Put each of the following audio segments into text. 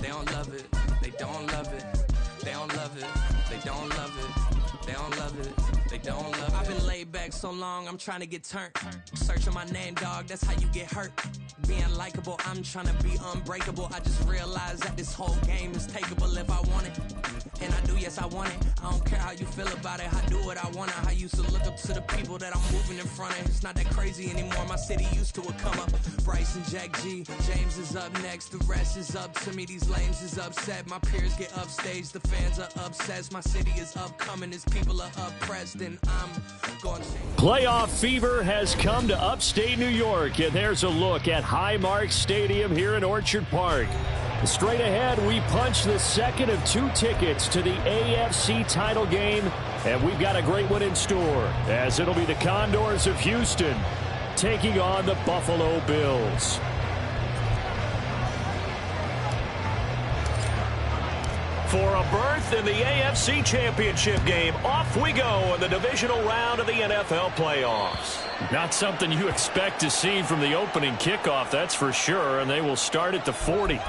they don't love it, they don't love it, they don't love it, they don't love it, they don't love it, they don't love it. I've been laid back so long, I'm trying to get turned. Searching my name, dog, that's how you get hurt. Being likable, I'm trying to be unbreakable. I just realized that this whole game is takeable if I want it. And I do, yes, I want it. I don't care how you feel about it. I do what I want. I used to look up to the people that I'm moving in front of. It's not that crazy anymore. My city used to it come up. Bryson, Jack G, James is up next. The rest is up to me. These lames is upset. My peers get upstaged. The fans are obsessed. My city is upcoming. His people are oppressed. And I'm going to change. Playoff fever has come to upstate New York. And there's a look at Highmark Stadium here in Orchard Park. Straight ahead, we punch the second of 2 tickets to the AFC title game, and we've got a great one in store, as it'll be the Condors of Houston taking on the Buffalo Bills. For a berth in the AFC Championship game, off we go in the divisional round of the NFL playoffs. Not something you expect to see from the opening kickoff, that's for sure, and they will start at the 40.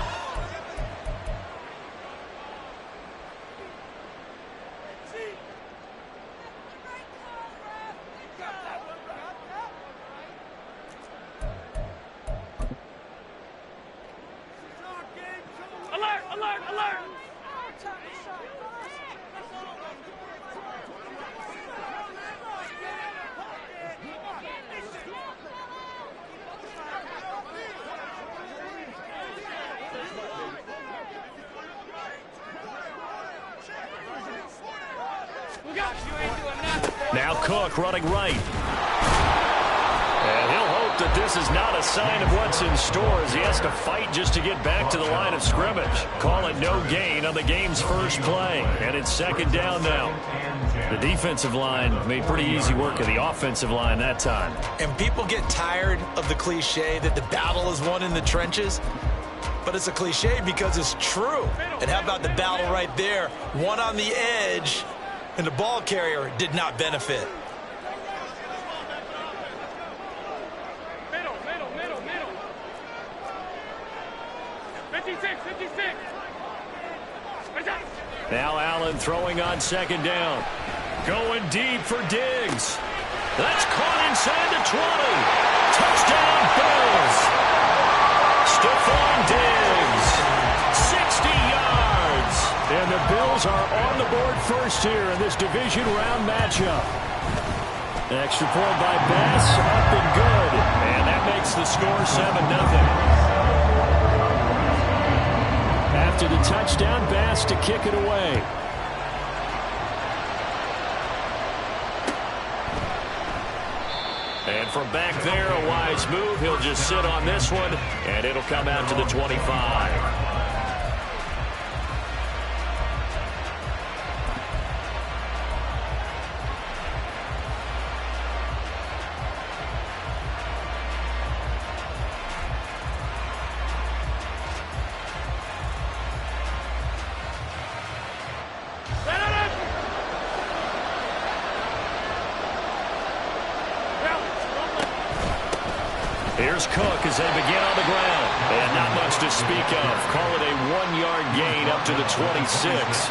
Now Cook running right. And he'll hope that this is not a sign of what's in store as he has to fight just to get back to the line of scrimmage. Call it no gain on the game's first play. And it's second down now. The defensive line made pretty easy work of the offensive line that time. And people get tired of the cliche that the battle is won in the trenches. But it's a cliche because it's true. And how about the battle right there? One on the edge. And the ball carrier did not benefit. Middle. 56. Now Allen throwing on second down. Going deep for Diggs. That's caught inside the 20. Touchdown Bills. Stephon Diggs. 60 yards. And the Bills are on the board first here in this division round matchup. Extra point by Bass, up and good. And that makes the score 7-0. After the touchdown, Bass to kick it away. And from back there, a wise move. He'll just sit on this one, and it'll come out to the 25. Here's Cook as they begin on the ground. And not much to speak of. Call it a 1-yard gain up to the 26.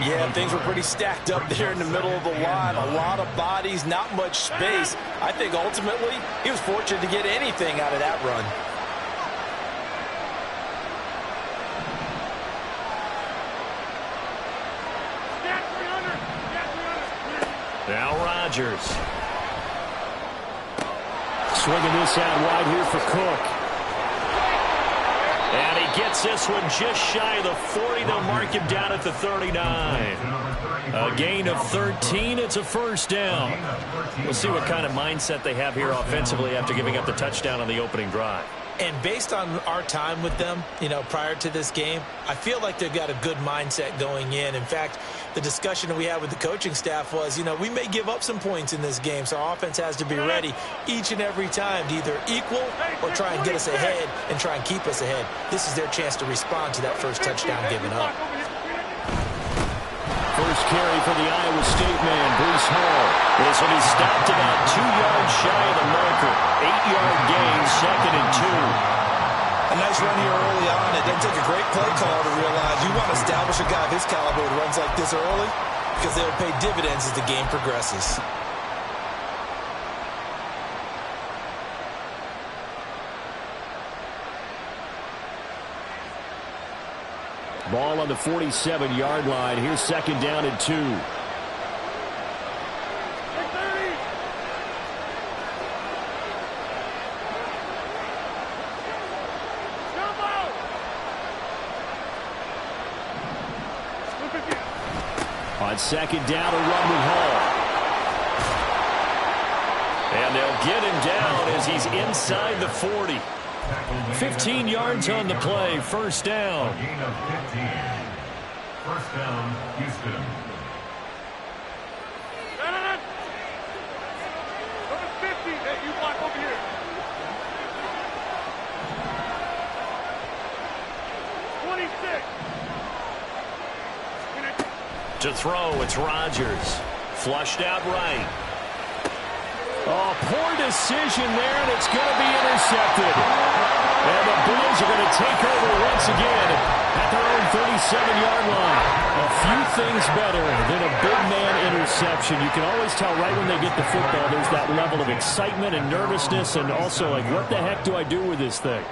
Yeah, things were pretty stacked up there in the middle of the line. A lot of bodies, not much space. I think ultimately he was fortunate to get anything out of that run. Now Rodgers. Swinging this out wide here for Cook. And he gets this one just shy of the 40. They'll mark him down at the 39. A gain of 13. It's a first down. We'll see what kind of mindset they have here offensively after giving up the touchdown on the opening drive. And based on our time with them, prior to this game, I feel like they've got a good mindset going in. In fact, the discussion that we had with the coaching staff was, we may give up some points in this game, so our offense has to be ready each and every time to either equal or try and get us ahead and try and keep us ahead. This is their chance to respond to that first touchdown given up. First carry for the Iowa State man, Breece Hall. This will be stopped about 2 yards shy of the marker. 8-yard gain, 2nd and 2. A nice run here early on. It doesn't take a great play call to realize you want to establish a guy of his caliber who runs like this early because they'll pay dividends as the game progresses. Ball on the 47-yard line. Here's second down and 2. On second down, a run with Hall. And they'll get him down as he's inside the 40. 15 yards on the play, first down. Gain of 15. First down, Houston. Number 50, hey, you block over here. 26. To throw, it's Rodgers. Flushed out right. Oh, poor decision there, and it's going to be intercepted. And the Bills are going to take over once again at their own 37-yard line. A few things better than a big man interception. You can always tell right when they get the football, there's that level of excitement and nervousness, and also like, what the heck do I do with this thing?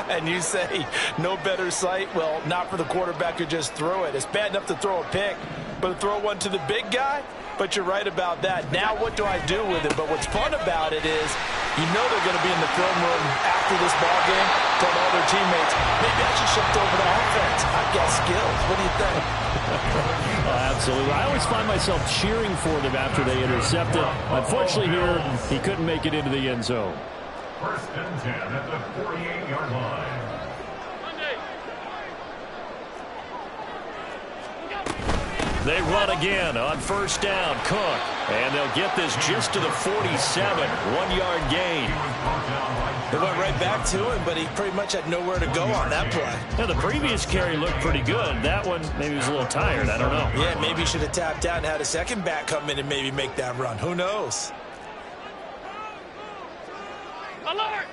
And you say, no better sight? Well, not for the quarterback who just threw it. It's bad enough to throw a pick, but to throw one to the big guy? But you're right about that. Now what do I do with it? But what's fun about it is you know they're going to be in the film room after this ball game, telling all their teammates, maybe I should shift over to offense. I've got skills. What do you think? Oh, absolutely. I always find myself cheering for them after they intercept it. Unfortunately here, he couldn't make it into the end zone. First and 10 at the 48-yard line. They run again on first down. Cook. And they'll get this just to the 47. 1-yard gain. They went right back to him, but he pretty much had nowhere to go on that play. Now, the previous carry looked pretty good. That one, maybe he was a little tired. I don't know. Yeah, maybe he should have tapped out and had a second back come in and maybe make that run. Who knows? Alert!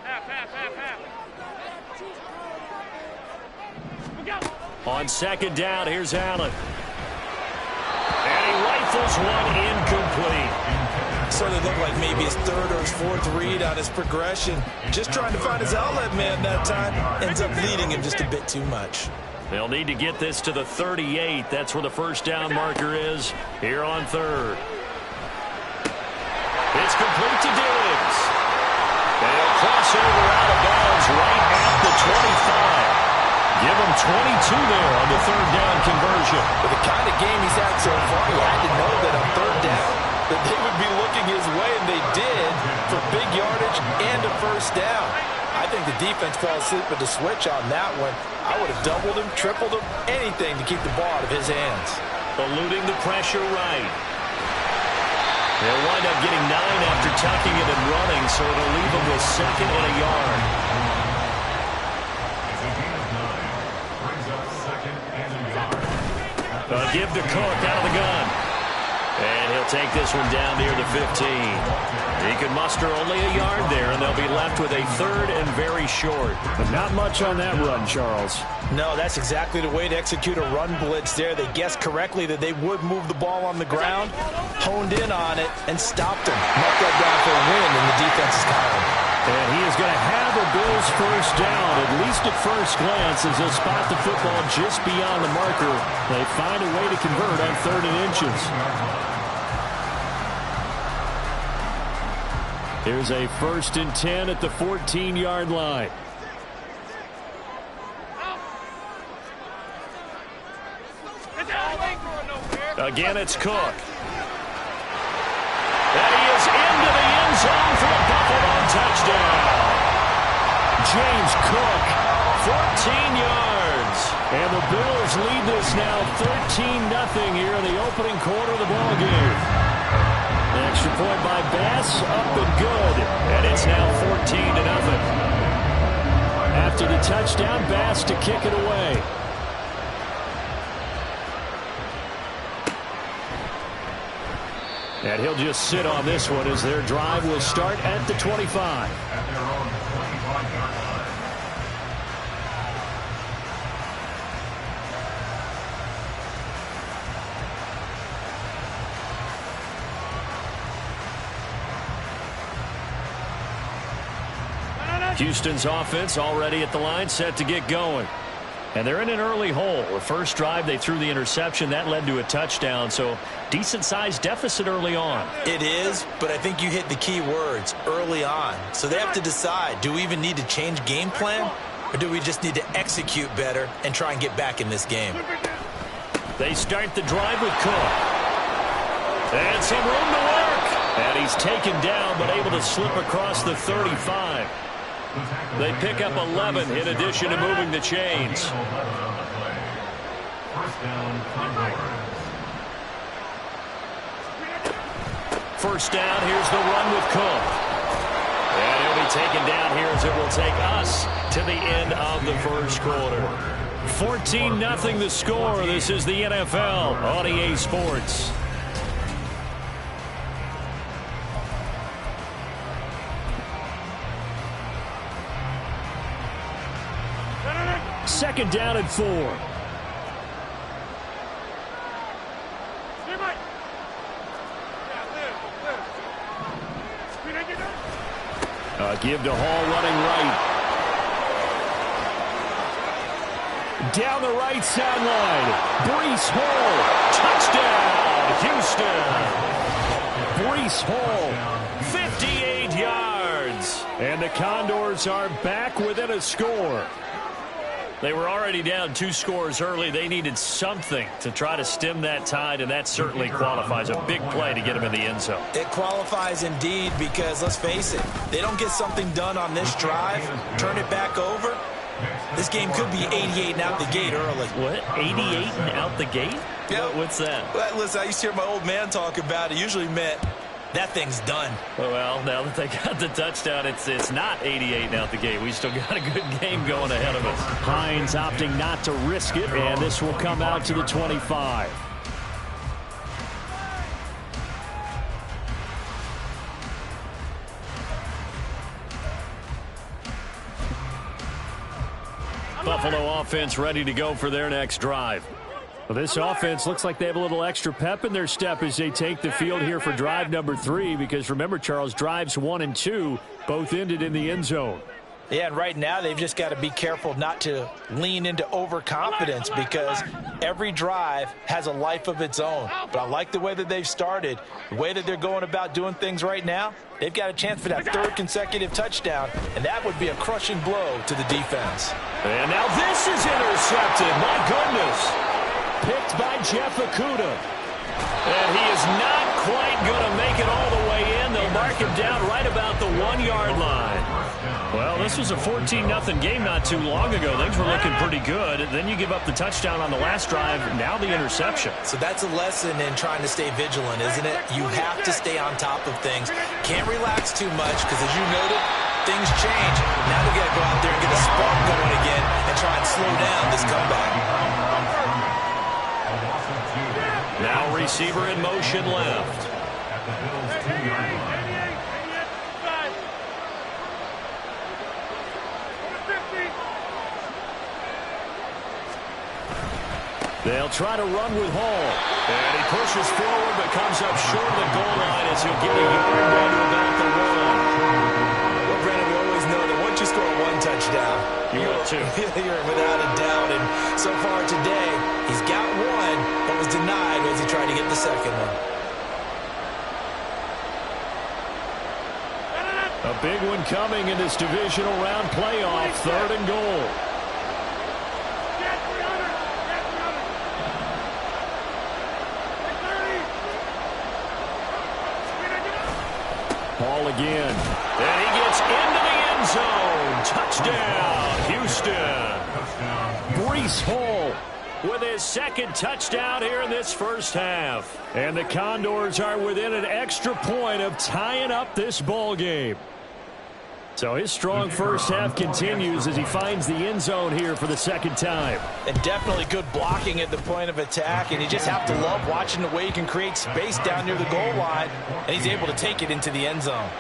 Half. On second down, here's Allen. And he rifles one incomplete. Sort of looked like maybe his third or his fourth read on his progression. Just trying to find his outlet man that time. Ends up leading him just a bit too much. They'll need to get this to the 38. That's where the first down marker is here on third. It's complete to Diggs. They'll cross over out of bounds right at the 25. Give him 22 there on the third down conversion. With the kind of game he's had so far, he had to know that on third down that they would be looking his way, and they did, for big yardage and a first down. I think the defense fell asleep with the switch on that one. I would have doubled him, tripled him, anything to keep the ball out of his hands. Eluding the pressure right. They'll wind up getting 9 after tucking it and running, so it'll leave them with second and a yard. Give to Cook out of the gun. And he'll take this one down near the 15. He can muster only a yard there, and they'll be left with a third and very short. But not much on that run, Charles. No, that's exactly the way to execute a run blitz there. They guessed correctly that they would move the ball on the ground, honed in on it, and stopped him. Marked that down for a win in the defense's column. And he is going to have a Bills first down, at least at first glance, as they'll spot the football just beyond the marker. They find a way to convert on 3rd and inches. Here's a 1st and 10 at the 14-yard line. Again, it's Cook. And he is into the end zone for a Buffalo touchdown. James Cook, 14 yards. And the Bills lead this now 13-0 here in the opening quarter of the ball game. An extra point by Bass, up and good. And it's now 14-0. After the touchdown, Bass to kick it away. And he'll just sit on this one as their drive will start at the 25. At their own 25-yard line. Houston's offense already at the line, set to get going. And they're in an early hole. The first drive, they threw the interception. That led to a touchdown, so decent-sized deficit early on. It is, but I think you hit the key words, early on. So they have to decide, do we even need to change game plan, or do we just need to execute better and try and get back in this game? They start the drive with Cook. And some room to work. And he's taken down, but able to slip across the 35. They pick up 11 in addition to moving the chains. First down, First down, here's the run with Cook. And he'll be taken down here as it will take us to the end of the first quarter. 14-0 the score. This is the NFL on EA Sports. Second down and 4. Give to Hall running right. Down the right sideline. Breece Hall. Touchdown, Houston. Breece Hall, 58 yards. And the Condors are back within a score. They were already down 2 scores early. They needed something to try to stem that tide, and that certainly qualifies. A big play to get them in the end zone. It qualifies indeed because, let's face it, they don't get something done on this drive, turn it back over, this game could be 88 and out the gate early. What? 88 and out the gate? Yeah. What's that? Well, listen, I used to hear my old man talk about it. Usually meant that thing's done. Well, now that they got the touchdown, it's not 88 and out the gate. We still got a good game going ahead of us. Hines opting not to risk it, and this will come out to the 25. Buffalo offense ready to go for their next drive. Well, this offense looks like they have a little extra pep in their step as they take the field here for drive number 3, because remember, Charles, drives 1 and 2 both ended in the end zone. Yeah, and right now they've just got to be careful not to lean into overconfidence, because every drive has a life of its own. But I like the way that they've started, the way that they're going about doing things right now. They've got a chance for that 3rd consecutive touchdown, and that would be a crushing blow to the defense. And now this is intercepted. My goodness. Picked by Jeff Okudah. And he is not quite going to make it all the way in. They'll mark him down right about the 1-yard line. Well, this was a 14-0 game not too long ago. Things were looking pretty good. Then you give up the touchdown on the last drive. Now the interception. So that's a lesson in trying to stay vigilant, isn't it? You have to stay on top of things. Can't relax too much because, as you noted, things change. Now we got to go out there and get a spark going again and try and slow down this comeback. Now receiver in motion left. At the Bills' 2-yard line. They'll try to run with Hall. And he pushes forward but comes up short of the goal line as he'll get a yard down to about the 1. Well, Brandon, we always know that once you score 1 touchdown, you're without a doubt. And so far today, he's got 1, but was denied as he tried to get the second one. A big one coming in this divisional round playoff, 3rd and goal. Hall again. And he gets into the end zone. Touchdown, Houston. Breece Hall with his 2nd touchdown here in this first half. And the Condors are within an extra point of tying up this ball game. So his strong first half continues as he finds the end zone here for the second time. And definitely good blocking at the point of attack, and you just have to love watching the way he can create space down near the goal line, and he's able to take it into the end zone.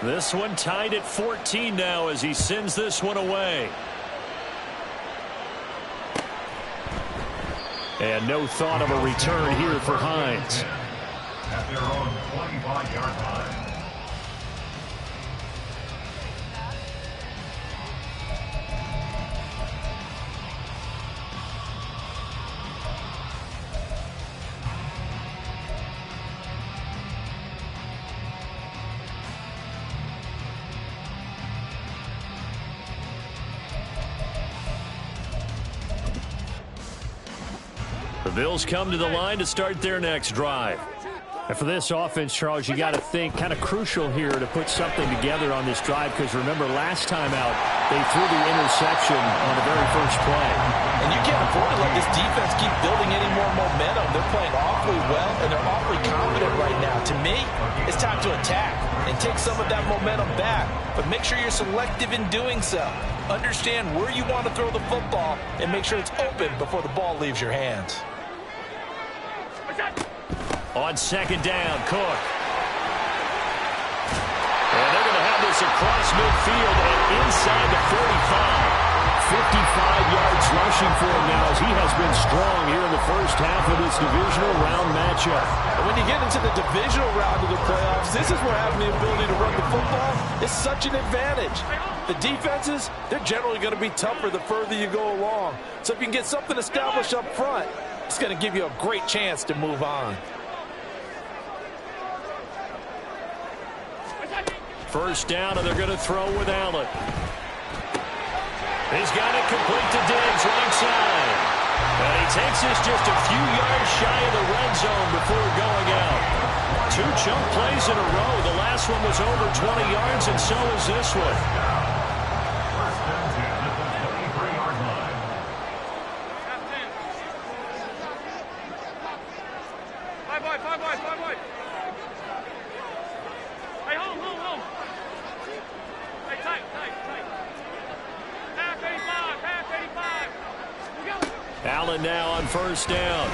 This one tied at 14 now as he sends this one away. And no thought of a return here for Hines. At their own 25-yard line. The Bills come to the line to start their next drive. And for this offense, Charles, you got to think kind of crucial here to put something together on this drive, because remember last time out they threw the interception on the very first play. And you can't afford to let this defense keep building any more momentum. They're playing awfully well, and they're awfully confident right now. To me, it's time to attack and take some of that momentum back. But make sure you're selective in doing so. Understand where you want to throw the football and make sure it's open before the ball leaves your hands. On second down, Cook. And they're going to have this across midfield and inside the 45. 55 yards rushing for him now as he has been strong here in the first half of this divisional round matchup. And when you get into the divisional round of the playoffs, this is where having the ability to run the football is such an advantage. The defenses, they're generally going to be tougher the further you go along. So if you can get something established up front, it's going to give you a great chance to move on. First down, and they're going to throw with Allen. He's got it complete to Diggs, right side. And he takes this just a few yards shy of the red zone before going out. 2 chunk plays in a row. The last one was over 20 yards, and so is this one. First and 10 at the 23-yard line. Five boy. Hey, hold. Hey, tight. Half 85. Allen now on first down.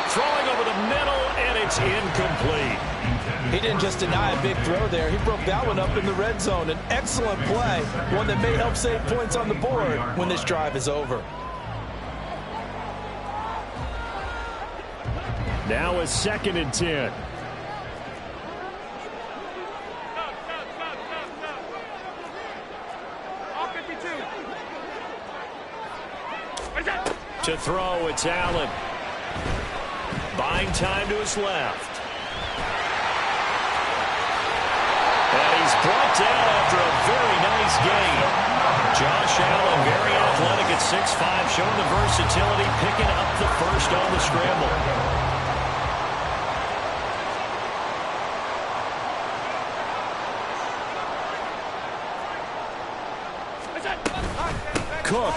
Throwing over the middle, and it's incomplete. He didn't just deny a big throw there. He broke that one up in the red zone. An excellent play, one that may help save points on the board when this drive is over. Now a 2nd and 10. To throw, it's Allen. Buying time to his left. And he's brought down after a very nice game. Josh Allen, very athletic at 6'5", showing the versatility, picking up the first on the scramble. Cook.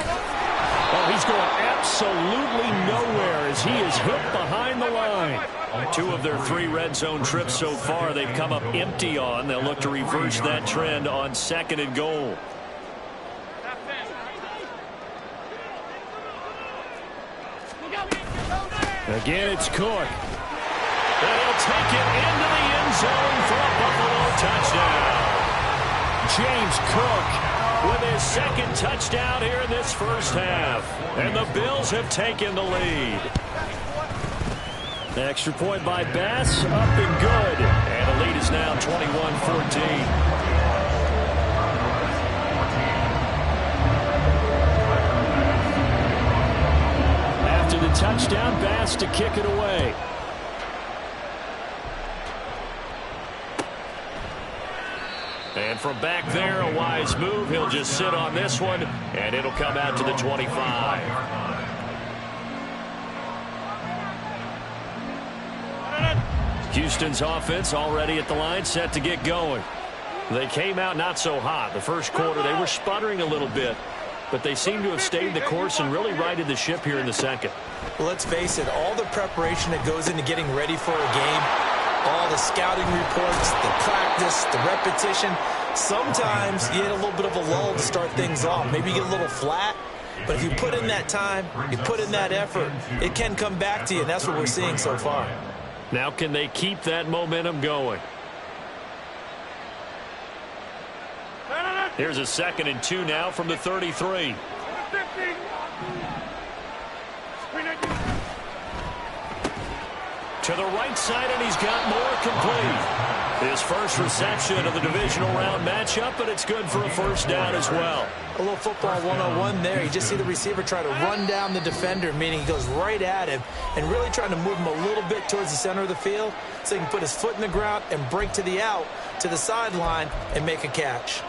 Oh, he's going absolutely nowhere as he is hit behind the line. 2 of their 3 red zone trips so far they've come up empty on. They'll look to reverse that trend on 2nd and goal. Again, it's Cook. And he'll take it into the end zone for a Buffalo touchdown. James Cook with his 2nd touchdown here in this first half. And the Bills have taken the lead. The extra point by Bass, up and good. And the lead is now 21-14. After the touchdown, Bass to kick it away. And from back there, a wise move. He'll just sit on this one, and it'll come out to the 25. Houston's offense already at the line, set to get going. They came out not so hot. The first quarter, they were sputtering a little bit, but they seem to have stayed the course and really righted the ship here in the second. Well, let's face it, all the preparation that goes into getting ready for a game, all the scouting reports, the practice, the repetition, sometimes you get a little bit of a lull to start things off. Maybe you get a little flat, but if you put in that time, you put in that effort, it can come back to you, and that's what we're seeing so far. Now can they keep that momentum going? Here's a 2nd and 2 now from the 33. To the right side, and he's got more complete. His first reception of the divisional round matchup, but it's good for a first down as well. A little football 101 there. You just see the receiver try to run down the defender, meaning he goes right at him and really trying to move him a little bit towards the center of the field so he can put his foot in the ground and break to the out, to the sideline, and make a catch.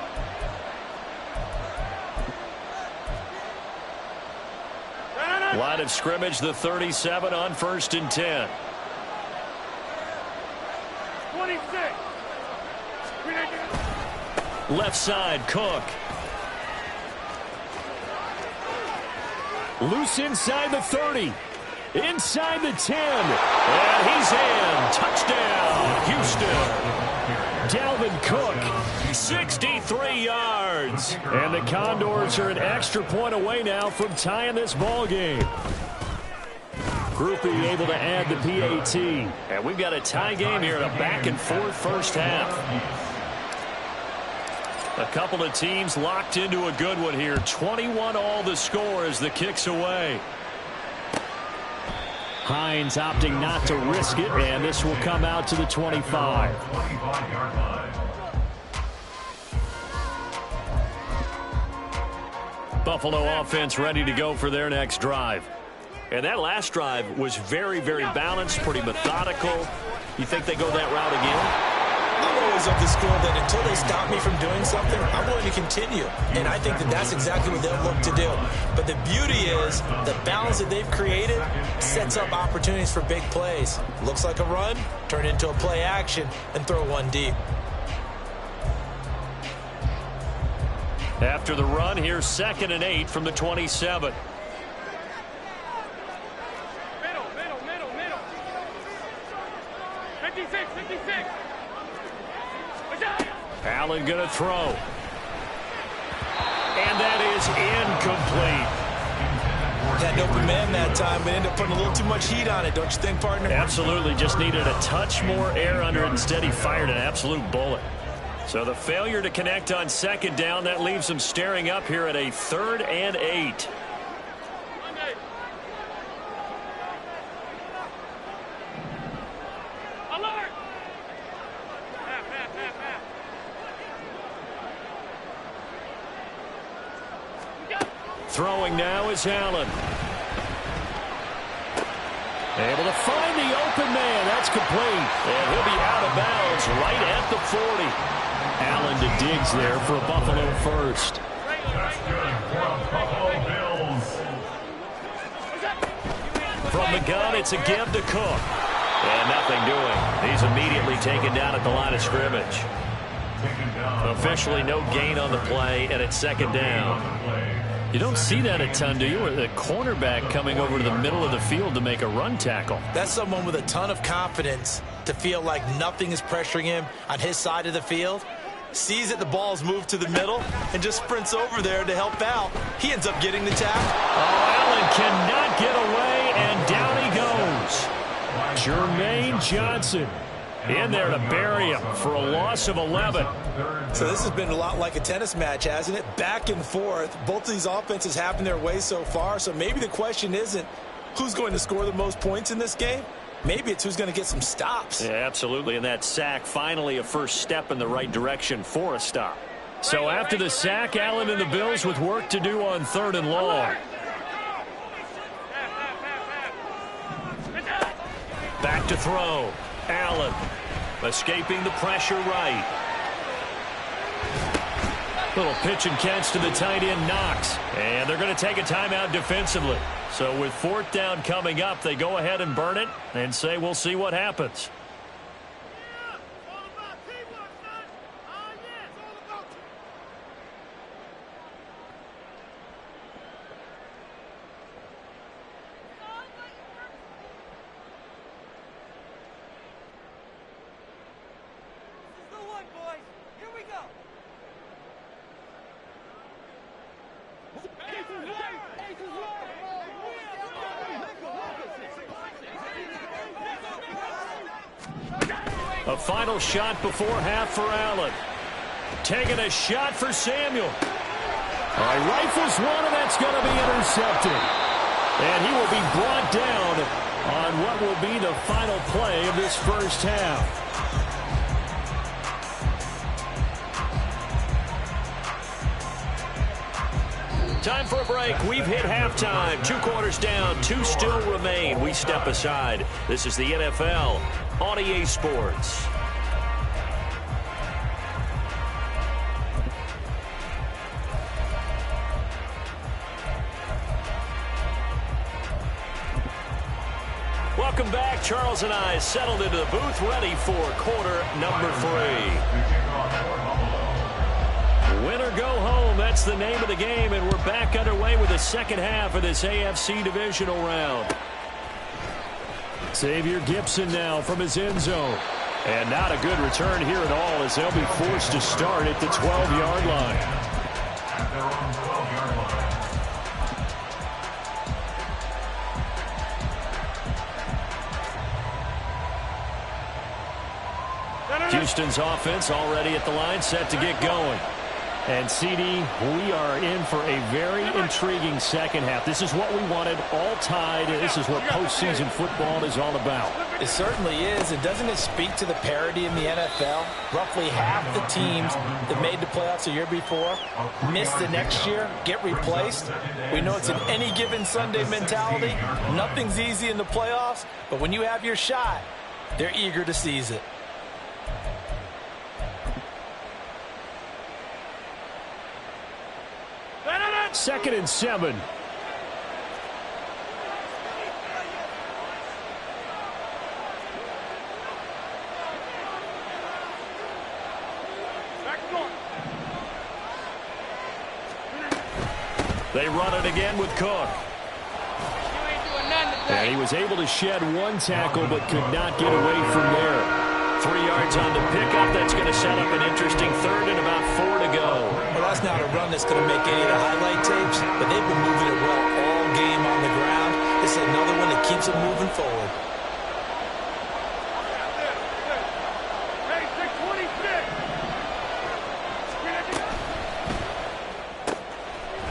Line of scrimmage, the 37 on 1st and 10. 26. Left side, Cook. Loose inside the 30. Inside the 10. And he's in. Touchdown, Houston. Dalvin Cook, 63 yards. And the Condors are an extra point away now from tying this ball game. Groupie able to add the PAT. And we've got a tie game here in a back-and-forth first half. A couple of teams locked into a good one here. 21-all the score as the kick's away. Hines opting not to risk it, and this will come out to the 25. Buffalo offense ready to go for their next drive. And that last drive was very, very balanced, pretty methodical. You think they go that route again? I'm always of the school that until they stop me from doing something, I'm going to continue. And I think that that's exactly what they'll look to do. But the beauty is the balance that they've created sets up opportunities for big plays. Looks like a run, turn it into a play action, and throw one deep. After the run, here's 2nd and 8 from the 27. Middle. 56. Allen going to throw. And that is incomplete. Had an open man that time, but ended up putting a little too much heat on it, don't you think, partner? Absolutely, just needed a touch more air under it. Instead, he fired an absolute bullet. So the failure to connect on 2nd down, that leaves him staring up here at a 3rd and 8. Throwing now is Allen. Able to find the open man. That's complete. And he'll be out of bounds right at the 40. Allen to Diggs there for a Buffalo first. From the gun, it's a give to Cook. And nothing doing. He's immediately taken down at the line of scrimmage. Officially no gain on the play, and it's 2nd down. You don't see that a ton, do you? Or the cornerback coming over to the middle of the field to make a run tackle. That's someone with a ton of confidence to feel like nothing is pressuring him on his side of the field. Sees that the ball's moved to the middle and just sprints over there to help out. He ends up getting the tackle. Oh, Allen cannot get away, and down he goes. Jermaine Johnson in there to bury him for a loss of 11. So this has been a lot like a tennis match, hasn't it? Back and forth. Both of these offenses have their way so far, so maybe the question isn't who's going to score the most points in this game. Maybe it's who's going to get some stops. Yeah, absolutely, and that sack finally a first step in the right direction for a stop. So after the sack, Allen and the Bills with work to do on 3rd and long. Back to throw. Allen escaping the pressure right. Little pitch and catch to the tight end, Knox. And they're going to take a timeout defensively. So with 4th down coming up, they go ahead and burn it and say we'll see what happens. A final shot before half for Allen. Taking a shot for Samuel. Rifles one, and that's going to be intercepted. And he will be brought down on what will be the final play of this first half. Time for a break. We've hit halftime. 2 quarters down. 2 still remain. We step aside. This is the NFL on EA Sports. Welcome back. Charles and I settled into the booth, ready for quarter number 3. Win or go home, that's the name of the game, and we're back underway with the second half of this AFC divisional round. Xavier Gipson now from his end zone. And not a good return here at all, as they'll be forced to start at the 12-yard line. At their own 12-yard line. Houston's offense already at the line, set to get going. And, CD, we are in for a very intriguing second half. This is what we wanted, all tied. This is what postseason football is all about. It certainly is. And doesn't it speak to the parity in the NFL? Roughly half the teams that made the playoffs the year before miss the next year, get replaced. We know it's an any given Sunday mentality. Nothing's easy in the playoffs, but when you have your shot, they're eager to seize it. Second and 7. They run it again with Cook. And he was able to shed 1 tackle but could not get away from there. 3 yards on the pickup. That's going to set up an interesting third and about 4 to go. Well, that's not a run that's going to make any of the highlight tapes, but they've been moving it well all game on the ground. This is another one that keeps them moving forward.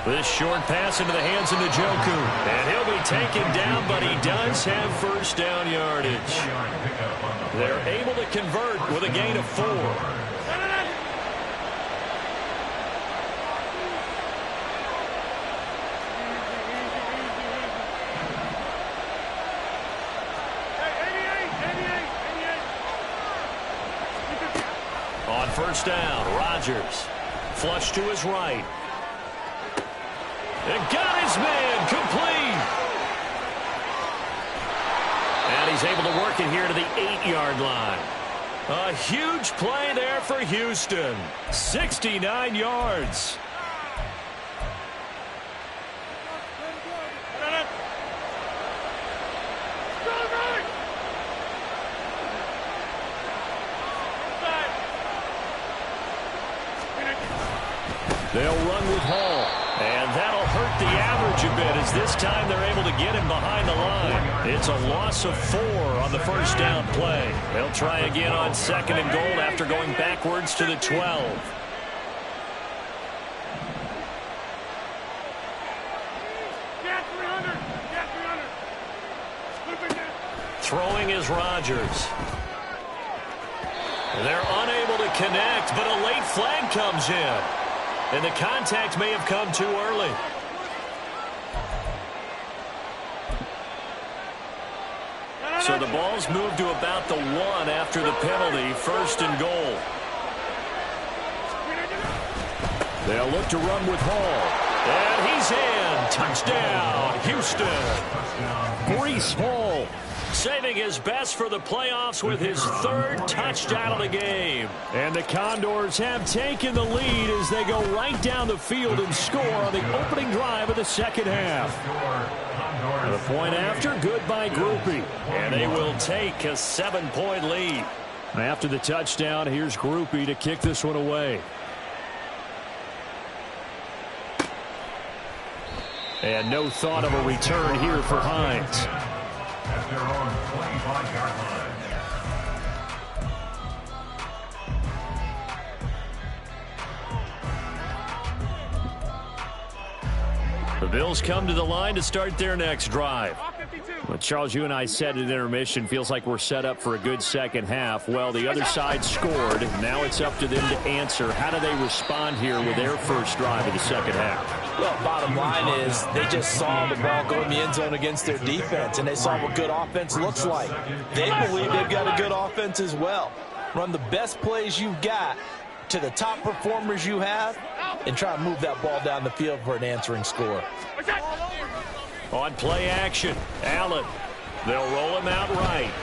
This short pass into the hands of Njoku. And he'll be taken down, but he does have first down yardage. They're able to convert with a gain of 4. On first down, Rodgers. Flush to his right. And got his man complete. And he's able to work it here to the 8-yard line. A huge play there for Houston. 69 yards. They'll run with Hall. And that'll hurt the average a bit, as this time they're able to get him behind the line. It's a loss of 4 on the first down play. They'll try again on second and goal after going backwards to the 12. Throwing is Rodgers. They're unable to connect, but a late flag comes in. And the contact may have come too early. So the ball's moved to about the 1 after the penalty, first and goal. They'll look to run with Hall. And he's in. Touchdown, Houston. Breece Hall saving his best for the playoffs with his 3rd touchdown of the game. And the Condors have taken the lead as they go right down the field and score on the opening drive of the second half. The point after, good by Grupe. And they will take a 7-point lead. After the touchdown, here's Grupe to kick this one away. And no thought of a return here for Hines. At their own 25-yard line. The Bills come to the line to start their next drive. Well, Charles, you and I said at intermission, feels like we're set up for a good second half. Well, the other side scored. Now it's up to them to answer. How do they respond here with their first drive of the second half? Well, bottom line is they just saw the ball go in the end zone against their defense, and they saw what good offense looks like. They believe they've got a good offense as well. Run the best plays you've got to the top performers you have, and try to move that ball down the field for an answering score. On play action, Allen. They'll roll him out right.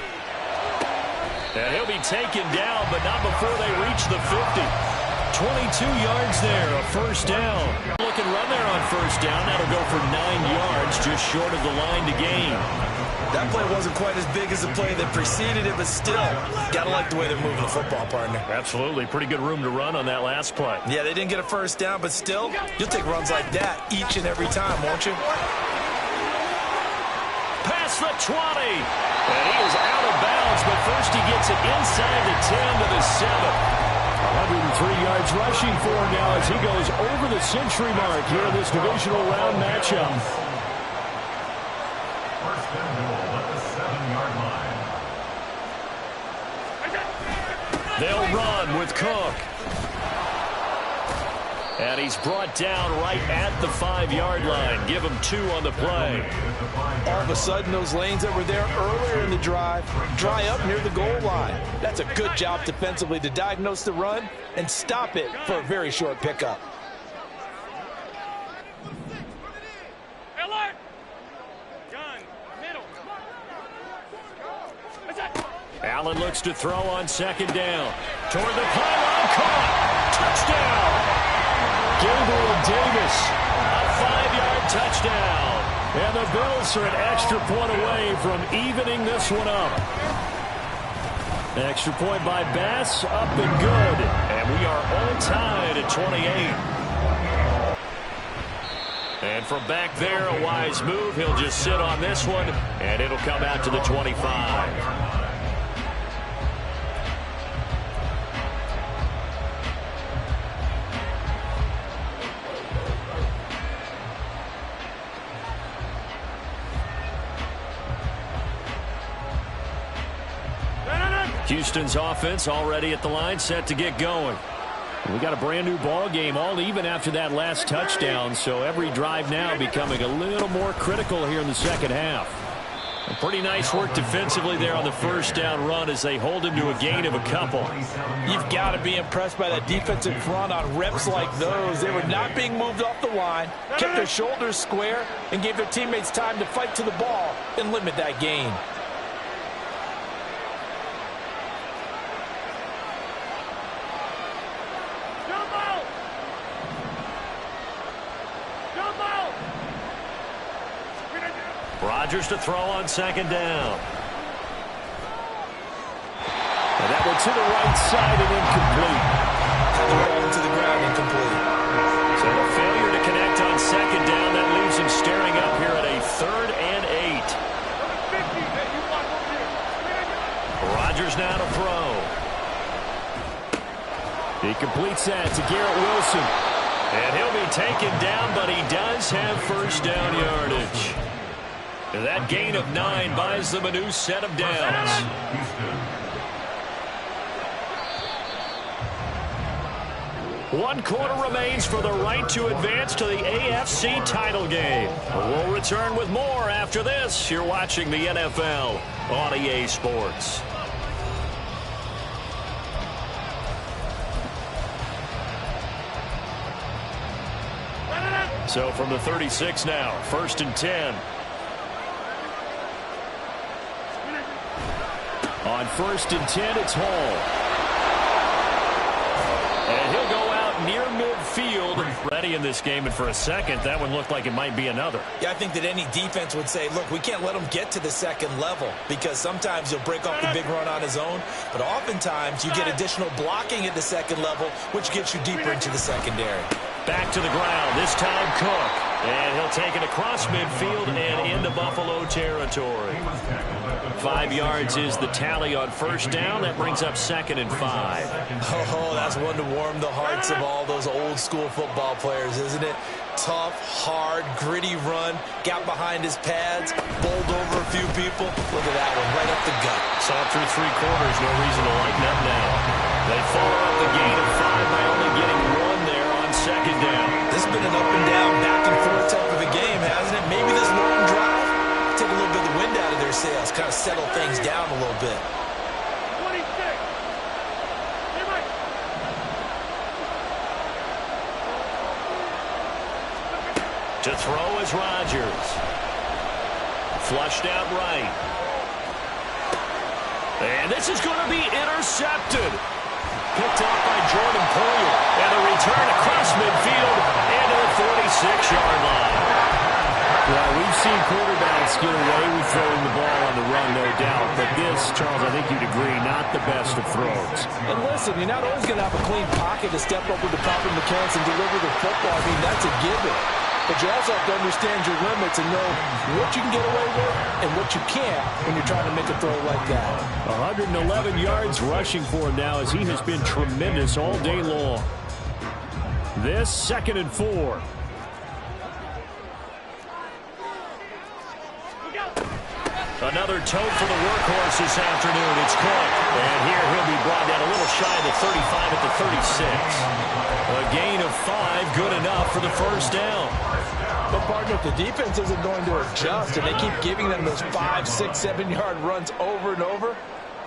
And he'll be taken down, but not before they reach the 50. 22 yards there, a first down. Look and run there on first down. That'll go for 9 yards, just short of the line to gain. That play wasn't quite as big as the play that preceded it, but still, gotta like the way they're moving the football, partner. Absolutely. Pretty good room to run on that last play. Yeah, they didn't get a first down, but still, you'll take runs like that each and every time, won't you? Past the 20. And he is out of bounds, but first he gets it inside the 10 to the 7. 103 yards rushing for him now as he goes over the century mark here in this divisional round matchup. First and goal at the 7-yard line. They'll run with Cook. And he's brought down right at the 5-yard line. Give him 2 on the play. All of a sudden, those lanes that were there earlier in the drive dry up near the goal line. That's a good job defensively to diagnose the run and stop it for a very short pickup. Allen looks to throw on second down. Toward the pylon, caught. Touchdown. Gabriel Davis, a 5-yard touchdown. And the Bills are an extra point away from evening this one up. Extra point by Bass, up and good. And we are all tied at 28. And from back there, a wise move. He'll just sit on this one, and it'll come out to the 25. Houston's offense already at the line, set to get going. We got a brand new ball game, all even after that last touchdown, so every drive now becoming a little more critical here in the second half. A pretty nice work defensively there on the first down run as they hold him to a gain of a couple. You've got to be impressed by that defensive front on reps like those. They were not being moved off the line, kept their shoulders square, and gave their teammates time to fight to the ball and limit that gain. Rodgers to throw on second down. And that one to the right side and incomplete. To the ground, incomplete. So a failure to connect on second down. That leaves him staring up here at a 3rd and 8. Rodgers now to throw. He completes that to Garrett Wilson. And he'll be taken down, but he does have first down yardage. That gain of 9 buys them a new set of downs. One quarter remains for the right to advance to the AFC title game. We'll return with more after this. You're watching the NFL on EA Sports. So from the 36 now, 1st and 10. On 1st and 10, it's Hall. And he'll go out near midfield. Ready in this game, and for a second, that one looked like it might be another. Yeah, I think that any defense would say, look, we can't let him get to the second level because sometimes he'll break off the big run on his own, but oftentimes you get additional blocking at the second level, which gets you deeper into the secondary. Back to the ground. This time Cook. And he'll take it across midfield and into Buffalo territory. 5 yards is the tally on first down. That brings up 2nd and 5. Oh, that's one to warm the hearts of all those old school football players, isn't it? Tough, hard, gritty run. Got behind his pads. Bowled over a few people. Look at that one, right up the gut. Saw it through 3 quarters. No reason to lighten up now. They follow up the gain of 5 by only getting 1 there on 2nd down. This has been an up and down, back and forth type of a game, hasn't it? Maybe this long drive take a little bit of the wind out of their sails, kind of settle things down a little bit. 26. To throw is Rodgers. Flushed out right. And this is going to be intercepted. Picked off by Jordan Poyer. And a return across midfield into the 46-yard line. Well, we've seen quarterbacks get away with throwing the ball on the run, no doubt. But this, Charles, I think you'd agree, not the best of throws. And listen, you're not always going to have a clean pocket to step up with the proper mechanics and deliver the football. I mean, that's a given. But you also have to understand your limits and know what you can get away with and what you can't when you're trying to make a throw like that. 111 yards rushing for him now as he has been tremendous all day long. This 2nd and 4. Another tote for the workhorse this afternoon. It's Cook. And here he'll be brought down a little shy of the 35 at the 36. A gain of 5, good enough for the first down. But, partner, if the defense isn't going to adjust and they keep giving them those 5, 6, 7-yard runs over and over,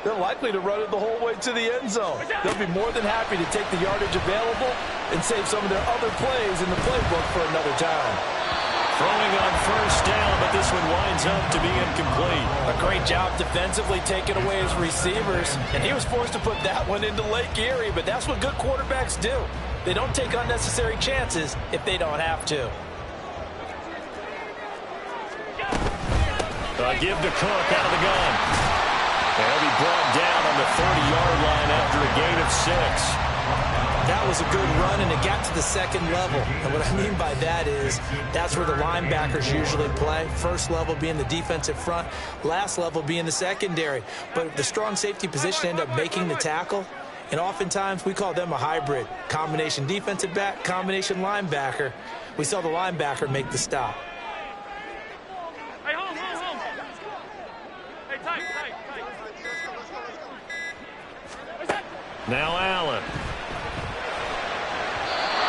they're likely to run it the whole way to the end zone. They'll be more than happy to take the yardage available and save some of their other plays in the playbook for another time. Throwing on first down, but this one winds up to be incomplete. A great job defensively taking away his receivers, and he was forced to put that one into Lake Erie, but that's what good quarterbacks do. They don't take unnecessary chances if they don't have to. Give to Cook out of the gun. And he'll be brought down on the 30-yard line after a gain of 6. That was a good run, and it got to the 2nd level. And what I mean by that is that's where the linebackers usually play. First level being the defensive front, last level being the secondary. But the strong safety position ended up making the tackle, and oftentimes we call them a hybrid. Combination defensive back, combination linebacker. We saw the linebacker make the stop. Hey, home. Hey, tight. Now Allen.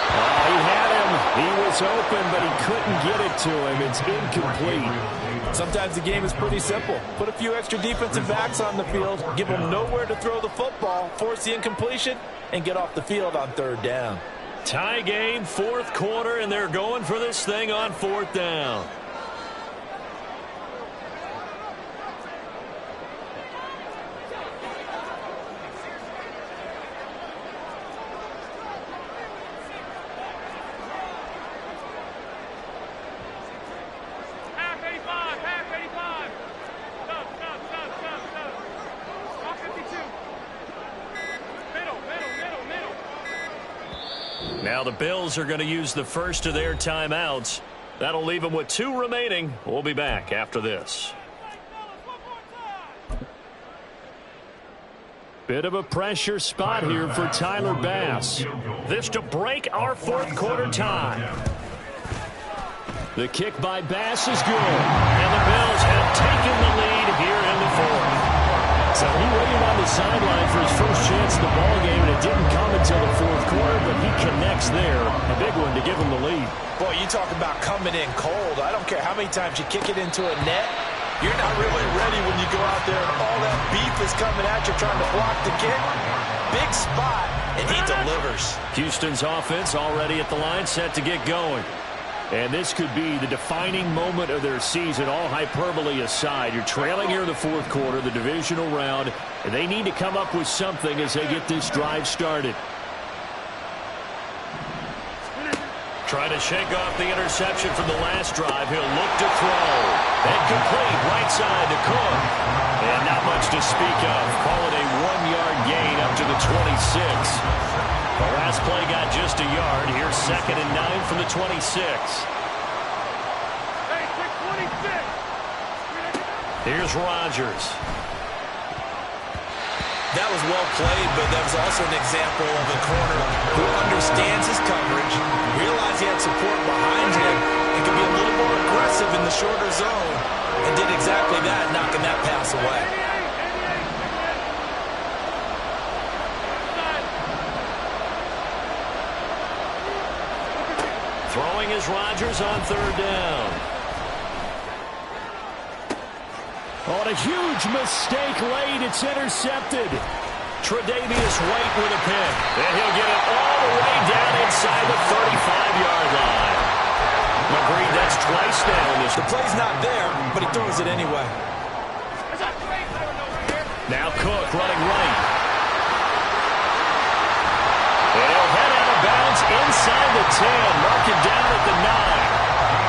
He had him. He was open, but he couldn't get it to him. It's incomplete. Sometimes the game is pretty simple. Put a few extra defensive backs on the field, give them nowhere to throw the football, force the incompletion, and get off the field on 3rd down. Tie game, 4th quarter, and they're going for this thing on 4th down. Now the Bills are going to use the first of their timeouts. That'll leave them with 2 remaining. We'll be back after this. Bit of a pressure spot here for Tyler Bass. This to break our 4th quarter tie. The kick by Bass is good. And the Bills have taken the lead here in the 4th. So he waited on the sideline for his first chance at the ball game, and it didn't come until the 4th quarter, but he connects there. A big one to give him the lead. Boy, you talk about coming in cold. I don't care how many times you kick it into a net. You're not really ready when you go out there and all that beef is coming at you trying to block the kick. Big spot, and he delivers. Houston's offense already at the line, set to get going. And this could be the defining moment of their season, all hyperbole aside. You're trailing here in the 4th quarter, the divisional round, and they need to come up with something as they get this drive started. Trying to shake off the interception from the last drive. He'll look to throw. And complete right side to Cook. And not much to speak of. Call it a 1-yard gain up to the 26. The last play got just a yard. Here's 2nd and 9 from the 26. Hey, 26. Here's Rodgers. That was well played, but that was also an example of a corner who understands his coverage, realized he had support behind him, and could be a little more aggressive in the shorter zone, and did exactly that, knocking that pass away. Throwing is Rodgers on 3rd down. On a huge mistake late, it's intercepted. Tre'Davious White with a pick. And he'll get it all the way down inside the 35-yard line. McGree, that's twice now in this. The play's not there, but he throws it anyway. Now Cook running right. And he'll head out of bounds inside the 10. Mark it down at the 9.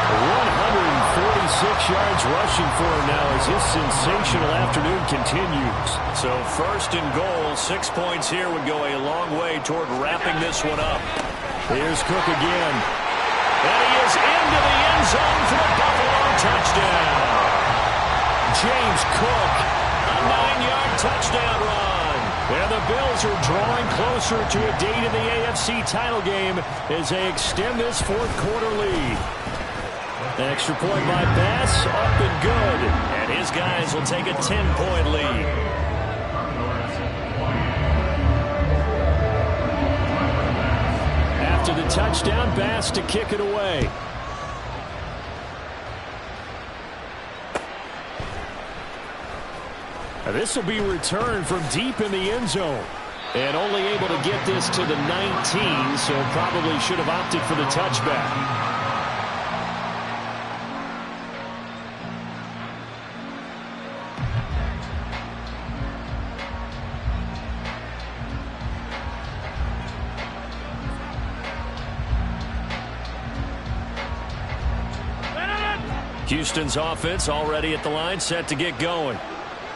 146 yards rushing for him now as his sensational afternoon continues. So 1st and goal, 6 points here would go a long way toward wrapping this one up. Here's Cook again. And he is into the end zone for a Buffalo touchdown. James Cook. A 9-yard touchdown run. And the Bills are drawing closer to a date in the AFC title game as they extend this 4th quarter lead. Extra point by Bass, up and good. And his guys will take a 10-point lead. After the touchdown, Bass to kick it away. This will be returned from deep in the end zone. And only able to get this to the 19, so probably should have opted for the touchback. Houston's offense already at the line, set to get going.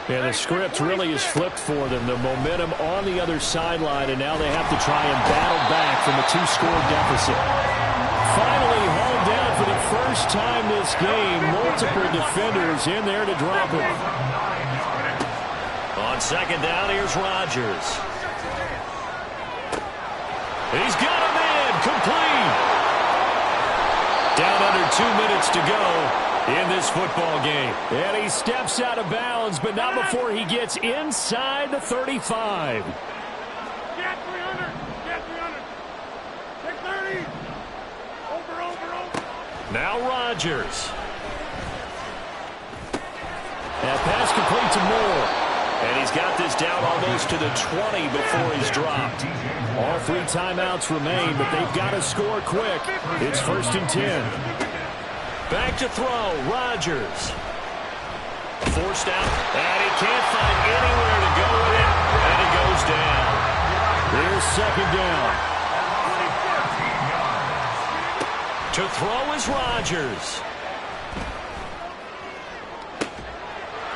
And the script really is flipped for them. The momentum on the other sideline, and now they have to try and battle back from a 2-score deficit. Finally hauled down for the first time this game. Multiple defenders in there to drop him. On 2nd down, here's Rodgers. He's got him in, complete. Down under 2 minutes to go in this football game. And he steps out of bounds, but not before he gets inside the 35. Get 300. Get 300. Take 30. Over. Now Rodgers. That pass complete to Moore. And he's got this down almost to the 20 before he's dropped. All 3 timeouts remain, but they've got to score quick. It's 1st and 10. Back to throw, Rodgers. Forced out, and he can't find anywhere to go with it, and he goes down. Here's 2nd down. To throw is Rodgers.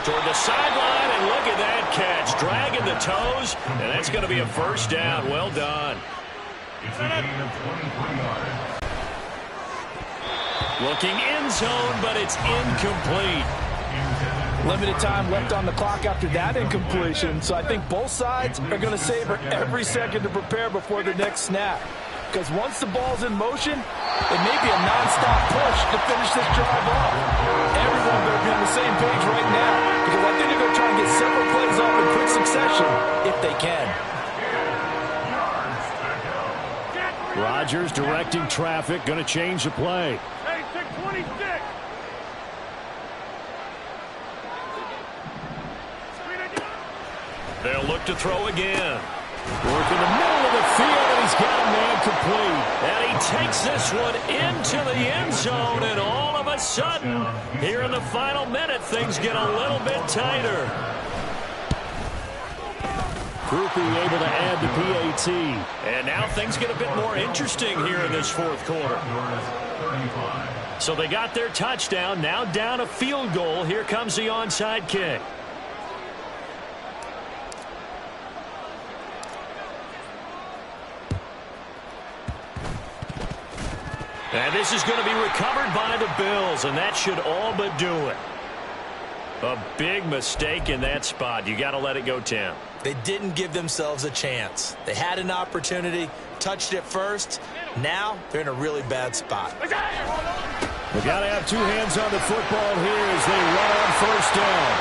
Toward the sideline, and look at that catch. Dragging the toes, and that's going to be a 1st down. Well done. Looking end zone, but it's incomplete. Limited time left on the clock after that incompletion, so I think both sides are going to savor every second to prepare before the next snap. Because once the ball's in motion, it may be a nonstop push to finish this drive off. Everyone better be on the same page right now, because I think they're going to try and get several plays off in quick succession if they can. Rodgers directing traffic, going to change the play. Hey, 626. They'll look to throw again. Work in the middle of the field, and he's got a man complete. And he takes this one into the end zone, and all of a sudden, here in the final minute, things get a little bit tighter. Groupie able to add the PAT. And now things get a bit more interesting here in this 4th quarter. So they got their touchdown, now down a field goal. Here comes the onside kick. And this is going to be recovered by the Bills, and that should all but do it. A big mistake in that spot. You got to let it go, Tim. They didn't give themselves a chance. They had an opportunity, touched it first. Now they're in a really bad spot. We got to have two hands on the football here as they run on first down.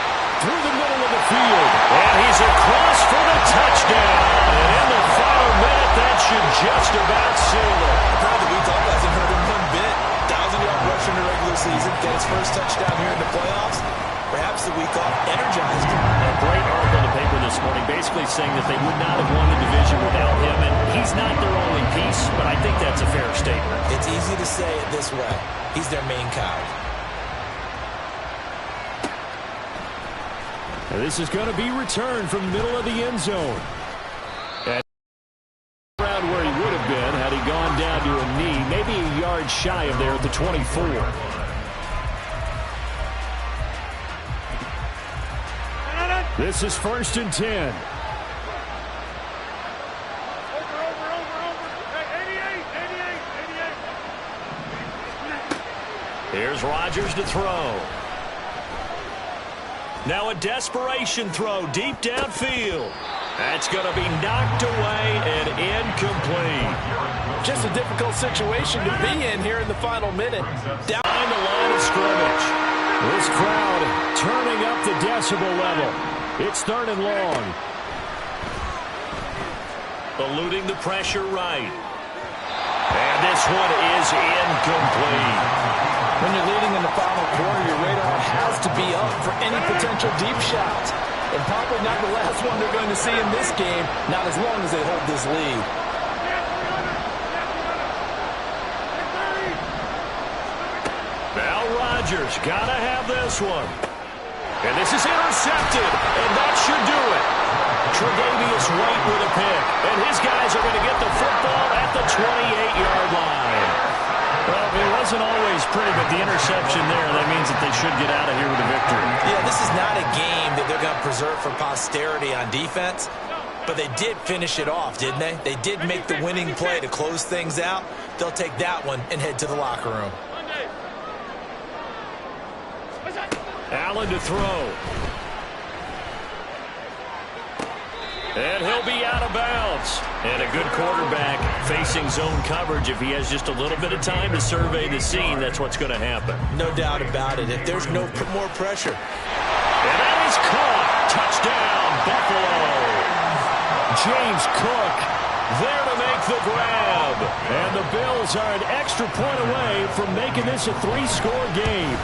Through the middle of the field. And he's across for the touchdown. And in the final minute, that should just about seal it. Probably we thought hasn't hurt him one bit. 1,000-yard rush in the regular season. Get his first touchdown here in the playoffs. Perhaps the week off energized him. A great article in the paper this morning basically saying that they would not have won the division without him. And he's not their only piece, but I think that's a fair statement. It's easy to say it this way. He's their main cog. And this is going to be returned from the middle of the end zone. And around where he would have been had he gone down to a knee, maybe a yard shy of there at the 24. This is 1st and 10. Over. Hey, 88. Here's Rodgers to throw. Now a desperation throw deep downfield. That's going to be knocked away and incomplete. Just a difficult situation to be in here in the final minute. Down the line of scrimmage. This crowd turning up the decibel level. It's 3rd and long. Eluding the pressure right. And this one is incomplete. When you're leading in the final quarter, your radar has to be up for any potential deep shots. And probably not the last one they're going to see in this game, not as long as they hold this lead. Now Rodgers got to have this one. And this is intercepted, and that should do it. Tre'Davious White with a pick, and his guys are going to get the football at the 28-yard line. Well, it wasn't always pretty, but the interception there, that means that they should get out of here with a victory. Yeah, this is not a game that they're going to preserve for posterity on defense, but they did finish it off, didn't they? They did make the winning play to close things out. They'll take that one and head to the locker room. Allen to throw. And he'll be out of bounds. And a good quarterback facing zone coverage. If he has just a little bit of time to survey the scene, that's what's going to happen. No doubt about it. If there's no more pressure. And that is caught. Touchdown, Buffalo. James Cook there to make the grab. And the Bills are an extra point away from making this a 3-score game.